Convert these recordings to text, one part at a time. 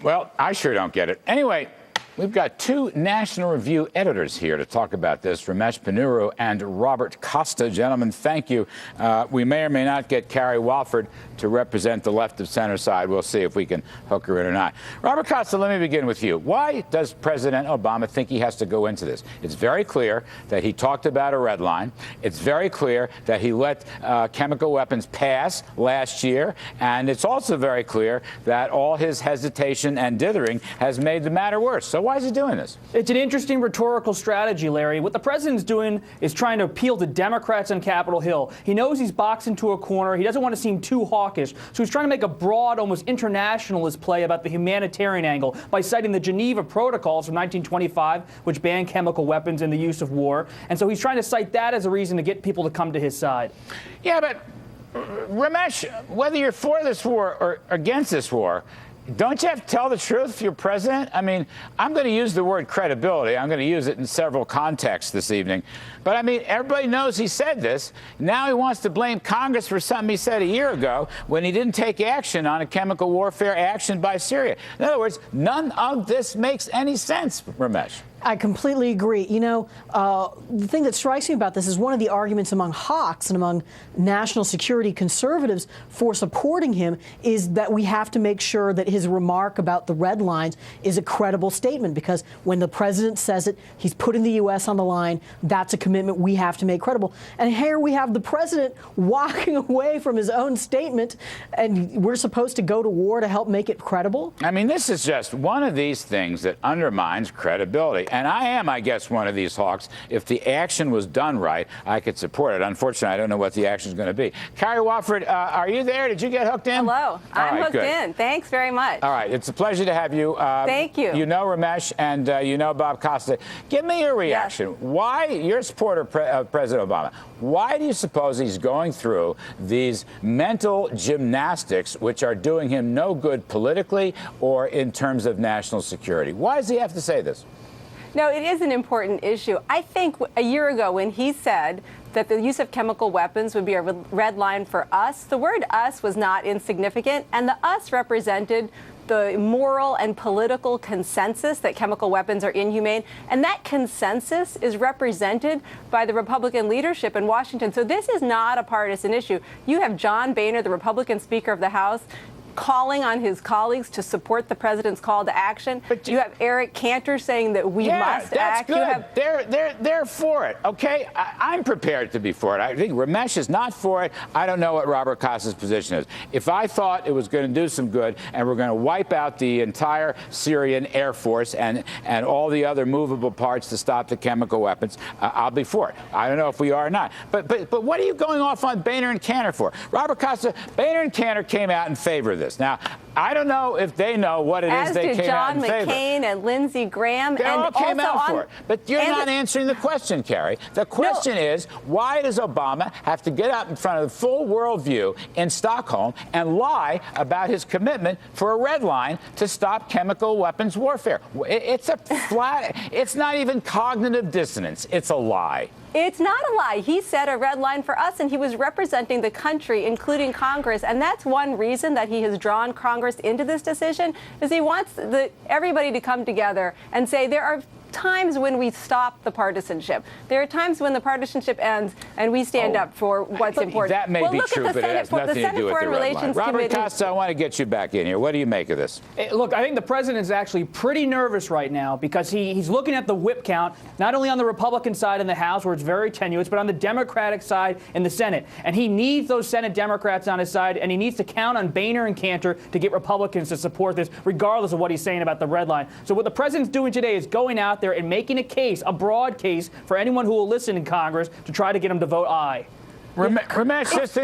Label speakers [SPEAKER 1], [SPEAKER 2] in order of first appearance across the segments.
[SPEAKER 1] Well, I sure don't get it. Anyway, we've got two National Review editors here to talk about this, Ramesh Ponnuru and Robert Costa. Gentlemen, thank you. We may or may not get Carrie Wofford to represent the left of center side. We'll see if we can hook her in or not. Robert Costa, let me begin with you. Why does President Obama think he has to go into this? It's very clear that he talked about a red line. It's very clear that he let chemical weapons pass last year. And it's also very clear that all his hesitation and dithering has made the matter worse. So why is he doing this?
[SPEAKER 2] It's an interesting rhetorical strategy, Larry. What the president's doing is trying to appeal to Democrats on Capitol Hill. He knows he's boxed into a corner. He doesn't want to seem too hawkish. So he's trying to make a broad, almost internationalist play about the humanitarian angle by citing the Geneva Protocols from 1925, which banned chemical weapons and the use of war. And so he's trying to cite that as a reason to get people to come to his side.
[SPEAKER 1] Yeah, but Ramesh, whether you're for this war or against this war, don't you have to tell the truth if you're president? I mean, I'm going to use the word credibility. I'm going to use it in several contexts this evening. But, I mean, everybody knows he said this. Now he wants to blame Congress for something he said a year ago when he didn't take action on a chemical warfare action by Syria. In other words, none of this makes any sense, Ramesh.
[SPEAKER 3] I completely agree. You know, the thing that strikes me about this is one of the arguments among hawks and among national security conservatives for supporting him is that we have to make sure that his remark about the red lines is a credible statement, because when the president says it, he's putting the U.S. on the line. That's a commitment we have to make credible. And here we have the president walking away from his own statement, and we're supposed to go to war to help make it credible?
[SPEAKER 1] I mean, this is just one of these things that undermines credibility. And I am, I guess, one of these hawks. If the action was done right, I could support it. Unfortunately, I don't know what the action is going to be. Carrie Wofford, are you there? Did you get hooked in?
[SPEAKER 4] Hello. I'm hooked in. Thanks very much.
[SPEAKER 1] All right. It's a pleasure to have you.
[SPEAKER 4] Thank you.
[SPEAKER 1] You know Ramesh and you know Bob Costa. Give me your reaction. Yes. Why, you're a supporter of President Obama. Why do you suppose he's going through these mental gymnastics which are doing him no good politically or in terms of national security? Why does he have to say this?
[SPEAKER 4] No, it is an important issue. I think a year ago when he said that the use of chemical weapons would be a red line for us, the word us was not insignificant, and the us represented the moral and political consensus that chemical weapons are inhumane. And that consensus is represented by the Republican leadership in Washington. So this is not a partisan issue. You have John Boehner, the Republican Speaker of the House, calling on his colleagues to support the president's call to action. But you have Eric Cantor saying that we must act.
[SPEAKER 1] That's good. They're for it. Okay, I'm prepared to be for it. I think Ramesh is not for it. I don't know what Robert Costa's position is. If I thought it was going to do some good and we're going to wipe out the entire Syrian Air Force and all the other movable parts to stop the chemical weapons, I'll be for it. I don't know if we are or not. But what are you going off on Boehner and Cantor for? Robert Costa, Boehner and Cantor came out in favor of this. Now, I don't know if they know what it is they came out in favor.
[SPEAKER 4] As did John McCain and Lindsey Graham.
[SPEAKER 1] They all came out for it. But you're not answering the question, Carrie. The question is, why does Obama have to get up in front of the full world view in Stockholm and lie about his commitment for a red line to stop chemical weapons warfare? It's a flat, it's not even cognitive dissonance. It's a lie.
[SPEAKER 4] It's not a lie. He said a red line for us, and he was representing the country, including Congress. And that's one reason that he has drawn Congress into this decision, is he wants everybody to come together and say there are times when we stop the partisanship. There are times when the partisanship ends and we stand up for what's important.
[SPEAKER 1] That may be true, but it has nothing to do with the red line. Robert Costa, I want to get you back in here. What do you make of this?
[SPEAKER 2] Look, I think the president is actually pretty nervous right now because he's looking at the whip count, not only on the Republican side in the House, where it's very tenuous, but on the Democratic side in the Senate. And he needs those Senate Democrats on his side, and he needs to count on Boehner and Cantor to get Republicans to support this, regardless of what he's saying about the red line. So what the president's doing today is going out there and making a case, a broad case, for anyone who will listen in Congress to try to get them to vote aye.
[SPEAKER 1] Ramesh, this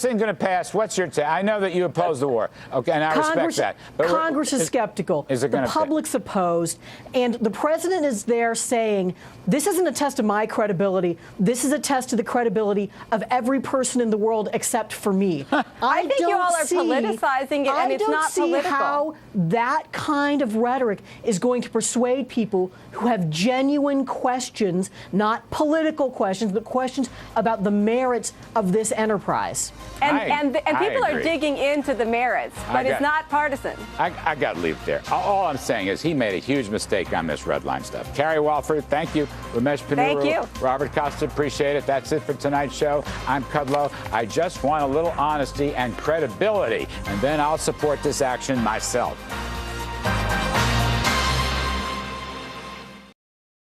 [SPEAKER 1] isn't going to pass. What's your take? I know that you oppose the war. Okay, and I respect that.
[SPEAKER 3] But Congress is skeptical.
[SPEAKER 1] Is it going
[SPEAKER 3] to the public's opposed. And the president is there saying, this isn't a test of my credibility. This is a test of the credibility of every person in the world except for me.
[SPEAKER 4] I think you all are politicizing it, and it's not political.
[SPEAKER 3] I don't see how that kind of rhetoric is going to persuade people who have genuine questions, not political questions, but questions about the merits merits of this enterprise.
[SPEAKER 4] And people are
[SPEAKER 1] agree.
[SPEAKER 4] digging into the merits, but it's not partisan.
[SPEAKER 1] I got leaped there. All I'm saying is he made a huge mistake on this red line stuff. Carrie Wofford, thank you. Ramesh Ponnuru,
[SPEAKER 4] Thank you.
[SPEAKER 1] Robert Costa, appreciate it. That's it for tonight's show. I'm Kudlow. I just want a little honesty and credibility, and then I'll support this action myself.